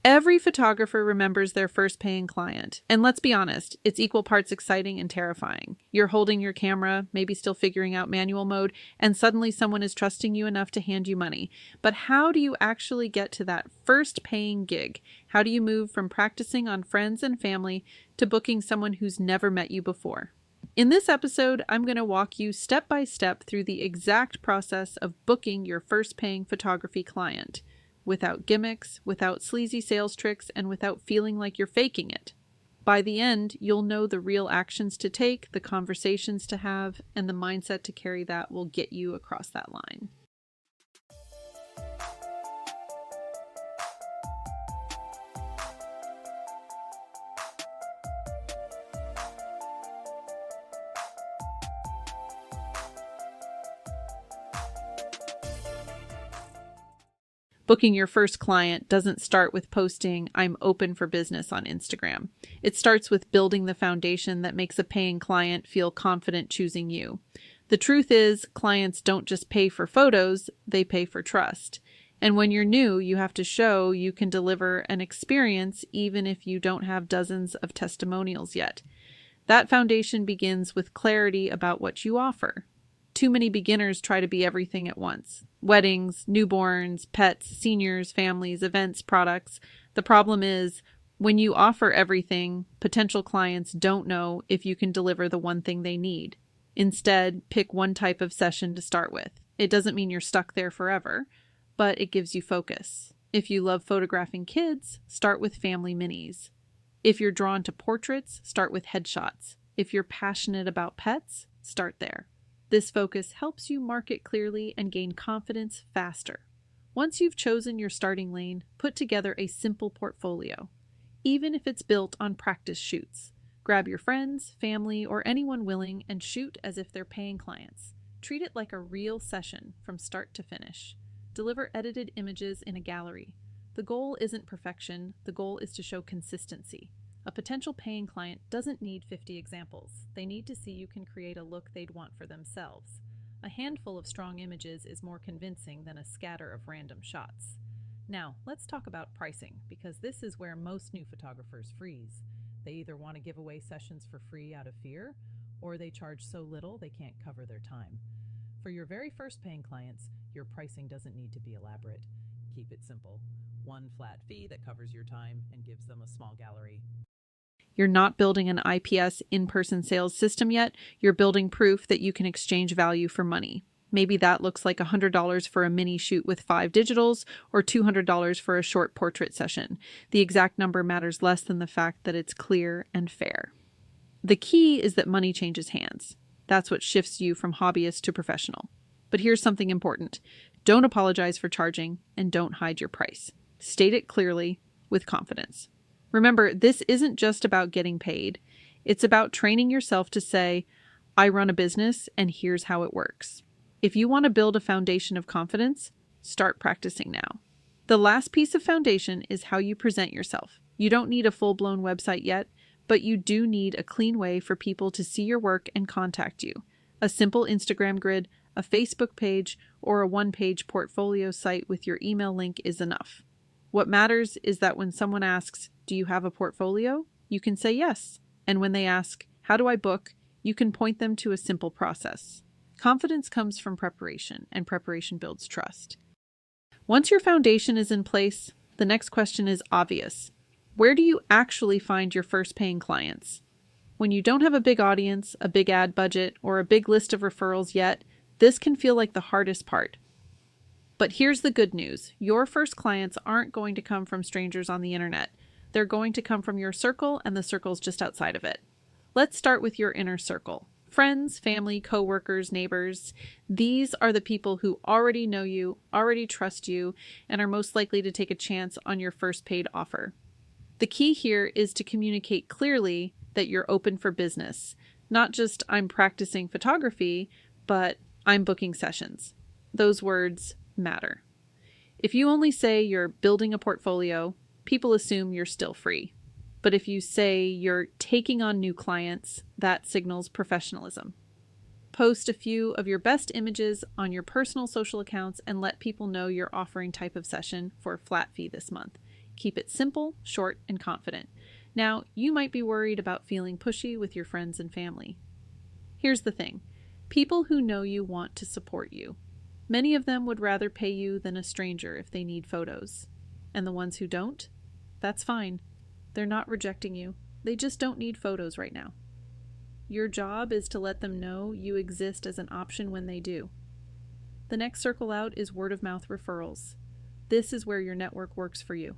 Every photographer remembers their first paying client. And let's be honest, it's equal parts exciting and terrifying. You're holding your camera, maybe still figuring out manual mode, and suddenly someone is trusting you enough to hand you money. But how do you actually get to that first paying gig? How do you move from practicing on friends and family to booking someone who's never met you before? In this episode, I'm going to walk you step by step through the exact process of booking your first paying photography client, without gimmicks, without sleazy sales tricks, and without feeling like you're faking it. By the end, you'll know the real actions to take, the conversations to have, and the mindset to carry that will get you across that line. Booking your first client doesn't start with posting "I'm open for business" on Instagram. It starts with building the foundation that makes a paying client feel confident choosing you. The truth is, clients don't just pay for photos, they pay for trust. And when you're new, you have to show you can deliver an experience even if you don't have dozens of testimonials yet. That foundation begins with clarity about what you offer. Too many beginners try to be everything at once. Weddings, newborns, pets, seniors, families, events, products. The problem is, when you offer everything, potential clients don't know if you can deliver the one thing they need. Instead, pick one type of session to start with. It doesn't mean you're stuck there forever, but it gives you focus. If you love photographing kids, start with family minis. If you're drawn to portraits, start with headshots. If you're passionate about pets, start there. This focus helps you market clearly and gain confidence faster. Once you've chosen your starting lane, put together a simple portfolio, even if it's built on practice shoots. Grab your friends, family, or anyone willing and shoot as if they're paying clients. Treat it like a real session from start to finish. Deliver edited images in a gallery. The goal isn't perfection, the goal is to show consistency. A potential paying client doesn't need 50 examples. They need to see you can create a look they'd want for themselves. A handful of strong images is more convincing than a scatter of random shots. Now, let's talk about pricing, because this is where most new photographers freeze. They either want to give away sessions for free out of fear, or they charge so little they can't cover their time. For your very first paying clients, your pricing doesn't need to be elaborate. Keep it simple. One flat fee that covers your time and gives them a small gallery. You're not building an IPS in-person sales system yet. You're building proof that you can exchange value for money. Maybe that looks like $100 for a mini shoot with 5 digitals or $200 for a short portrait session. The exact number matters less than the fact that it's clear and fair. The key is that money changes hands. That's what shifts you from hobbyist to professional. But here's something important. Don't apologize for charging and don't hide your price. State it clearly with confidence. Remember, this isn't just about getting paid. It's about training yourself to say, "I run a business and here's how it works." If you want to build a foundation of confidence, start practicing now. The last piece of foundation is how you present yourself. You don't need a full-blown website yet, but you do need a clean way for people to see your work and contact you. A simple Instagram grid, a Facebook page, or a one-page portfolio site with your email link is enough. What matters is that when someone asks, "Do you have a portfolio?" you can say yes. And when they ask, "How do I book?" you can point them to a simple process. Confidence comes from preparation, and preparation builds trust. Once your foundation is in place, the next question is obvious. Where do you actually find your first paying clients? When you don't have a big audience, a big ad budget, or a big list of referrals yet, this can feel like the hardest part. But here's the good news. Your first clients aren't going to come from strangers on the internet. They're going to come from your circle and the circles just outside of it. Let's start with your inner circle. Friends, family, coworkers, neighbors. These are the people who already know you, already trust you, and are most likely to take a chance on your first paid offer. The key here is to communicate clearly that you're open for business. Not just "I'm practicing photography," but "I'm booking sessions." Those words matter. If you only say you're building a portfolio, people assume you're still free. But if you say you're taking on new clients, that signals professionalism. Post a few of your best images on your personal social accounts and let people know you're offering type of session for a flat fee this month. Keep it simple, short, and confident. Now, you might be worried about feeling pushy with your friends and family. Here's the thing. People who know you want to support you. Many of them would rather pay you than a stranger if they need photos. And the ones who don't? That's fine. They're not rejecting you. They just don't need photos right now. Your job is to let them know you exist as an option when they do. The next circle out is word of mouth referrals. This is where your network works for you.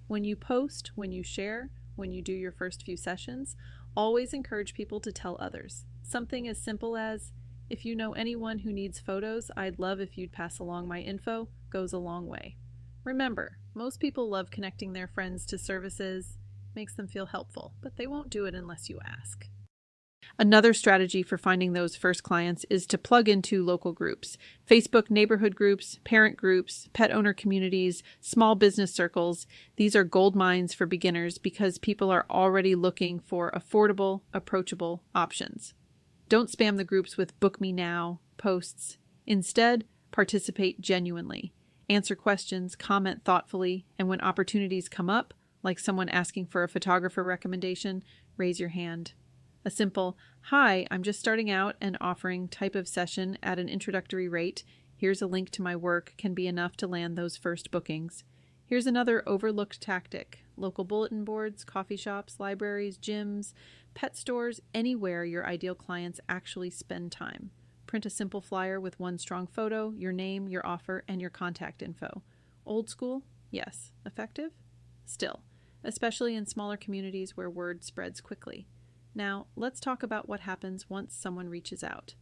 When you post, when you share, when you do your first few sessions, always encourage people to tell others. Something as simple as, if you know anyone who needs photos, I'd love if you'd pass along my info, goes a long way. Remember, most people love connecting their friends to services, makes them feel helpful, but they won't do it unless you ask. Another strategy for finding those first clients is to plug into local groups. Facebook neighborhood groups, parent groups, pet owner communities, small business circles. These are gold mines for beginners because people are already looking for affordable, approachable options. Don't spam the groups with "book me now" posts. Instead, participate genuinely. Answer questions, comment thoughtfully, and when opportunities come up, like someone asking for a photographer recommendation, raise your hand. A simple, "Hi, I'm just starting out and offering type of session at an introductory rate. Here's a link to my work," can be enough to land those first bookings. Here's another overlooked tactic. Local bulletin boards, coffee shops, libraries, gyms, pet stores, anywhere your ideal clients actually spend time. Print a simple flyer with one strong photo, your name, your offer, and your contact info. Old school? Yes. Effective? Still, especially in smaller communities where word spreads quickly. Now, let's talk about what happens once someone reaches out.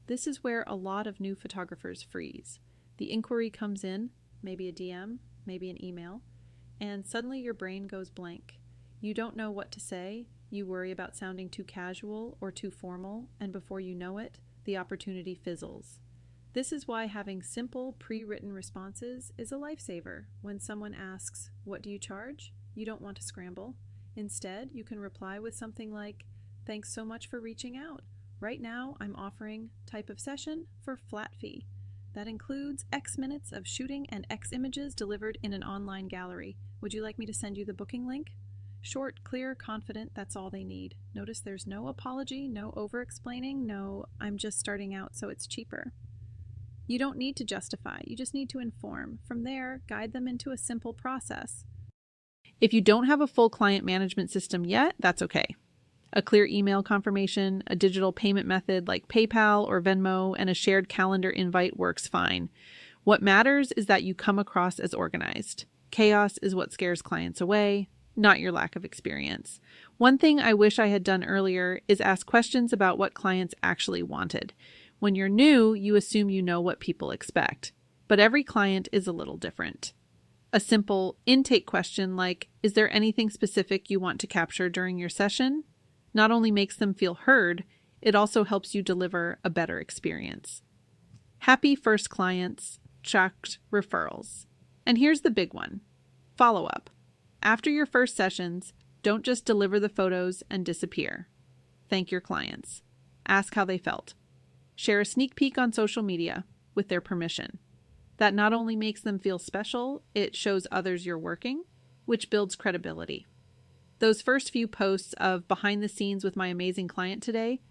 This is where a lot of new photographers freeze. The inquiry comes in, maybe a DM, maybe an email, and suddenly your brain goes blank. You don't know what to say, you worry about sounding too casual or too formal, and before you know it, the opportunity fizzles. This is why having simple, pre-written responses is a lifesaver. When someone asks, "What do you charge?" you don't want to scramble. Instead, you can reply with something like, "Thanks so much for reaching out. Right now, I'm offering type of session for flat fee. That includes X minutes of shooting and X images delivered in an online gallery. Would you like me to send you the booking link?" Short, clear, confident, that's all they need. Notice there's no apology, no over-explaining, no "I'm just starting out so it's cheaper." You don't need to justify, you just need to inform. From there, guide them into a simple process. If you don't have a full client management system yet, that's okay. A clear email confirmation, a digital payment method like PayPal or Venmo, and a shared calendar invite works fine. What matters is that you come across as organized. Chaos is what scares clients away, not your lack of experience. One thing I wish I had done earlier is ask questions about what clients actually wanted. When you're new, you assume you know what people expect. But every client is a little different. A simple intake question like, "Is there anything specific you want to capture during your session?" not only makes them feel heard, it also helps you deliver a better experience. Happy first clients, tracked referrals. And here's the big one. Follow up. After your first sessions, don't just deliver the photos and disappear. Thank your clients. Ask how they felt. Share a sneak peek on social media with their permission. That not only makes them feel special, it shows others you're working, which builds credibility. Those first few posts of "behind the scenes with my amazing client today"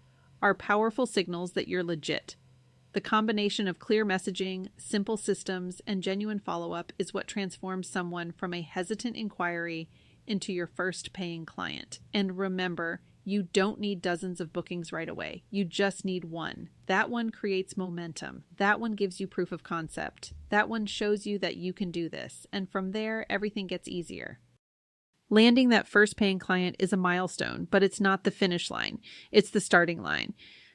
are powerful signals that you're legit. The combination of clear messaging, simple systems, and genuine follow-up is what transforms someone from a hesitant inquiry into your first paying client. And remember, you don't need dozens of bookings right away. You just need one. That one creates momentum. That one gives you proof of concept. That one shows you that you can do this. And from there, everything gets easier. Landing that first paying client is a milestone, but it's not the finish line. It's the starting line.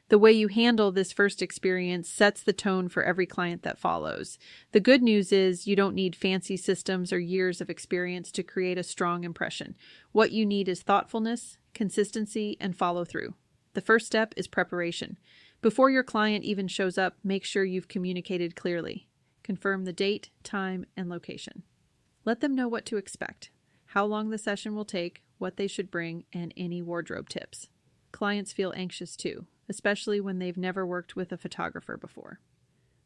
The way you handle this first experience sets the tone for every client that follows. The good news is you don't need fancy systems or years of experience to create a strong impression. What you need is thoughtfulness, consistency, and follow through. The first step is preparation. Before your client even shows up, make sure you've communicated clearly. Confirm the date, time, and location. Let them know what to expect, how long the session will take, what they should bring, and any wardrobe tips. Clients feel anxious too, especially when they've never worked with a photographer before.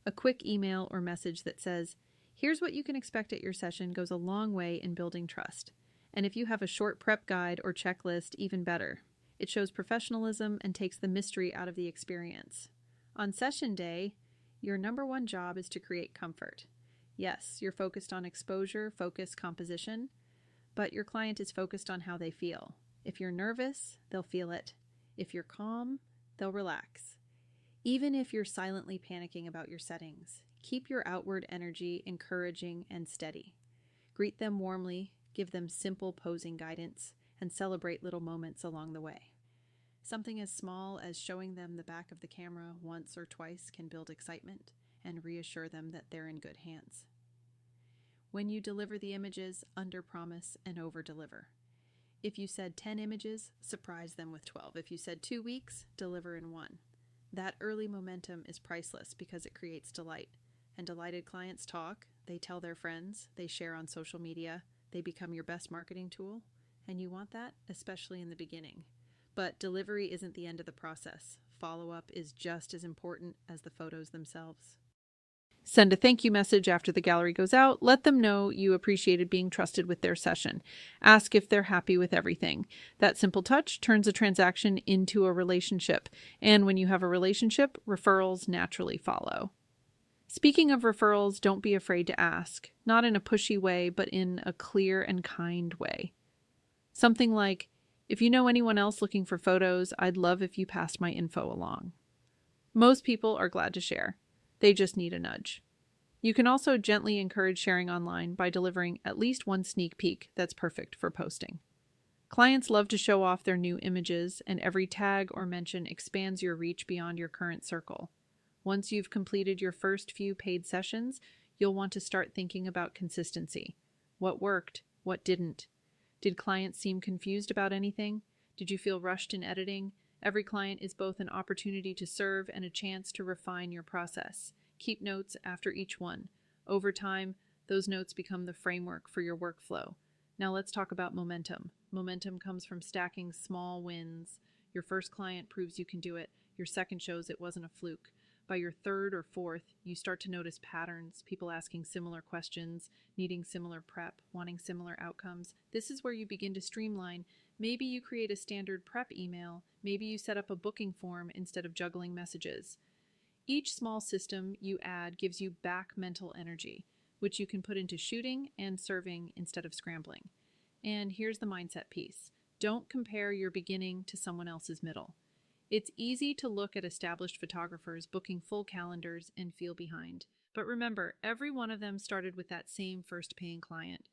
A quick email or message that says, Here's what you can expect at your session goes a long way in building trust. And if you have a short prep guide or checklist, even better. It shows professionalism and takes the mystery out of the experience. On session day, your number one job is to create comfort. Yes, you're focused on exposure, focus, composition, but your client is focused on how they feel. If you're nervous, they'll feel it. If you're calm, they'll relax. Even if you're silently panicking about your settings, keep your outward energy encouraging and steady. Greet them warmly, give them simple posing guidance, and celebrate little moments along the way. Something as small as showing them the back of the camera once or twice can build excitement and reassure them that they're in good hands. When you deliver the images, under-promise and over-deliver. If you said 10 images, surprise them with 12. If you said 2 weeks, deliver in 1. That early momentum is priceless because it creates delight. And delighted clients talk, they tell their friends, they share on social media, they become your best marketing tool. And you want that, especially in the beginning. But delivery isn't the end of the process. Follow-up is just as important as the photos themselves. Send a thank you message after the gallery goes out. Let them know you appreciated being trusted with their session. Ask if they're happy with everything. That simple touch turns a transaction into a relationship. And when you have a relationship, referrals naturally follow. Speaking of referrals, don't be afraid to ask. Not in a pushy way, but in a clear and kind way. Something like, if you know anyone else looking for photos, I'd love if you passed my info along. Most people are glad to share. They just need a nudge. You can also gently encourage sharing online by delivering at least one sneak peek that's perfect for posting. Clients love to show off their new images, and every tag or mention expands your reach beyond your current circle. Once you've completed your first few paid sessions, you'll want to start thinking about consistency. What worked? What didn't? Did clients seem confused about anything? Did you feel rushed in editing? Every client is both an opportunity to serve and a chance to refine your process. Keep notes after each one. Over time, those notes become the framework for your workflow. Now let's talk about momentum. Momentum comes from stacking small wins. Your first client proves you can do it. Your second shows it wasn't a fluke. By your third or fourth, you start to notice patterns, people asking similar questions, needing similar prep, wanting similar outcomes. This is where you begin to streamline. Maybe you create a standard prep email. Maybe you set up a booking form instead of juggling messages. Each small system you add gives you back mental energy, which you can put into shooting and serving instead of scrambling. And here's the mindset piece. Don't compare your beginning to someone else's middle. It's easy to look at established photographers booking full calendars and feel behind. But remember, every one of them started with that same first paying client.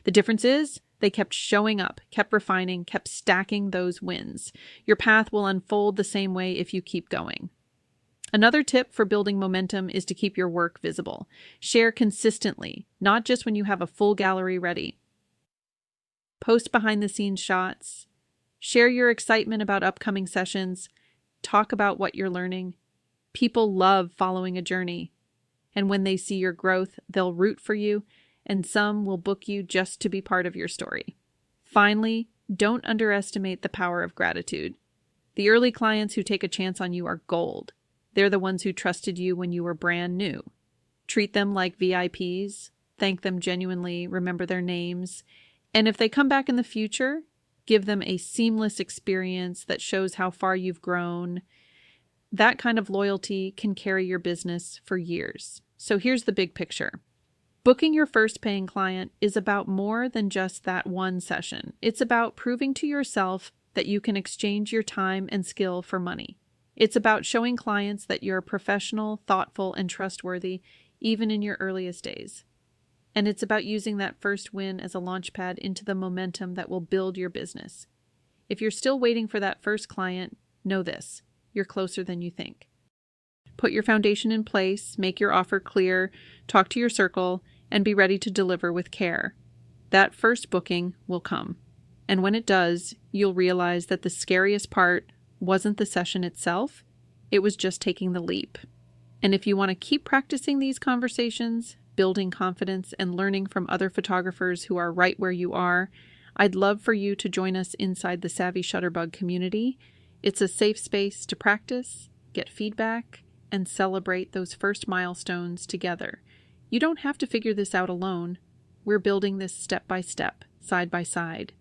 The difference is they kept showing up, kept refining, kept stacking those wins. Your path will unfold the same way if you keep going. Another tip for building momentum is to keep your work visible. Share consistently, not just when you have a full gallery ready. Post behind-the-scenes shots. Share your excitement about upcoming sessions. Talk about what you're learning. People love following a journey. And when they see your growth, they'll root for you, and some will book you just to be part of your story. Finally, don't underestimate the power of gratitude. The early clients who take a chance on you are gold. They're the ones who trusted you when you were brand new. Treat them like VIPs. Thank them genuinely. Remember their names. And if they come back in the future, give them a seamless experience that shows how far you've grown. That kind of loyalty can carry your business for years. So here's the big picture. Booking your first paying client is about more than just that one session. It's about proving to yourself that you can exchange your time and skill for money. It's about showing clients that you're professional, thoughtful, and trustworthy, even in your earliest days. And it's about using that first win as a launchpad into the momentum that will build your business. If you're still waiting for that first client, know this: you're closer than you think. Put your foundation in place, make your offer clear, talk to your circle, and be ready to deliver with care. That first booking will come. And when it does, you'll realize that the scariest part wasn't the session itself, it was just taking the leap. And if you want to keep practicing these conversations, building confidence, and learning from other photographers who are right where you are, I'd love for you to join us inside the Savvy Shutterbug community. It's a safe space to practice, get feedback, and celebrate those first milestones together. You don't have to figure this out alone. We're building this step by step, side by side.